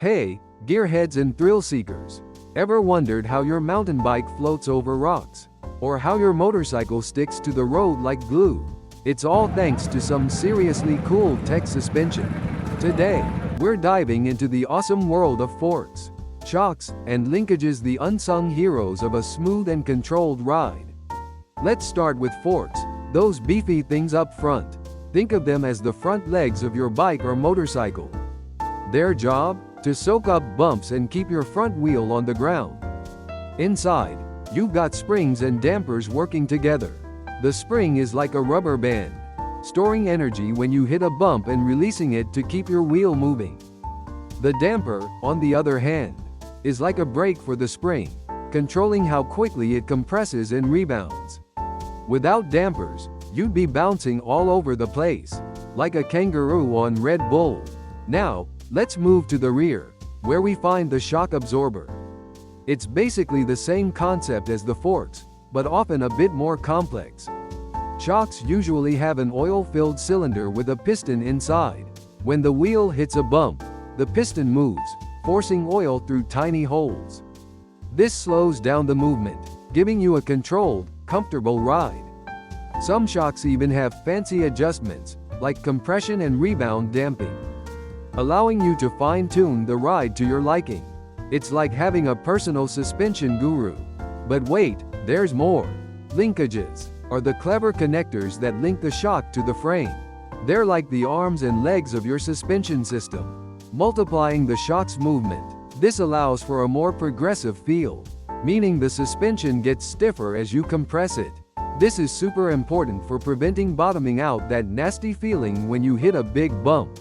Hey, gearheads and thrill seekers. Ever wondered how your mountain bike floats over rocks? Or how your motorcycle sticks to the road like glue? It's all thanks to some seriously cool tech suspension. Today, we're diving into the awesome world of forks, shocks, and linkages, the unsung heroes of a smooth and controlled ride. Let's start with forks, those beefy things up front. Think of them as the front legs of your bike or motorcycle. Their job? To soak up bumps and keep your front wheel on the ground. Inside, you've got springs and dampers working together. The spring is like a rubber band, storing energy when you hit a bump and releasing it to keep your wheel moving. The damper, on the other hand, is like a brake for the spring, controlling how quickly it compresses and rebounds. Without dampers, you'd be bouncing all over the place, like a kangaroo on Red Bull. Now, let's move to the rear, where we find the shock absorber. It's basically the same concept as the forks, but often a bit more complex. Shocks usually have an oil-filled cylinder with a piston inside. When the wheel hits a bump, the piston moves, forcing oil through tiny holes. This slows down the movement, giving you a controlled, comfortable ride. Some shocks even have fancy adjustments, like compression and rebound damping, allowing you to fine-tune the ride to your liking. It's like having a personal suspension guru. But wait, there's more. Linkages are the clever connectors that link the shock to the frame. They're like the arms and legs of your suspension system, multiplying the shock's movement. This allows for a more progressive feel, meaning the suspension gets stiffer as you compress it. This is super important for preventing bottoming out, that nasty feeling when you hit a big bump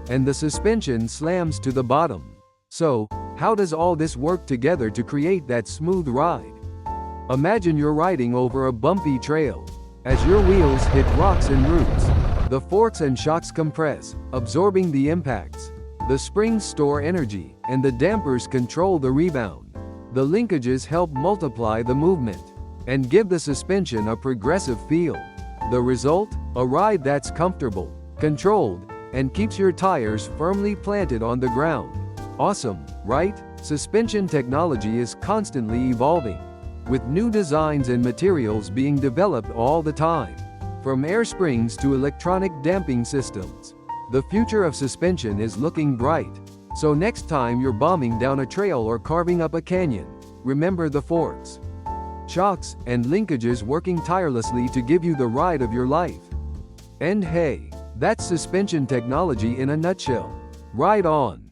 and the suspension slams to the bottom. So, how does all this work together to create that smooth ride? Imagine you're riding over a bumpy trail. As your wheels hit rocks and roots, the forks and shocks compress, absorbing the impacts. The springs store energy, and the dampers control the rebound. The linkages help multiply the movement and give the suspension a progressive feel. The result? A ride that's comfortable, controlled, and keeps your tires firmly planted on the ground. Awesome, right? Suspension technology is constantly evolving, with new designs and materials being developed all the time. From air springs to electronic damping systems, the future of suspension is looking bright. So next time you're bombing down a trail or carving up a canyon, remember the forks, shocks, and linkages working tirelessly to give you the ride of your life. And hey, that's suspension technology in a nutshell. Ride on!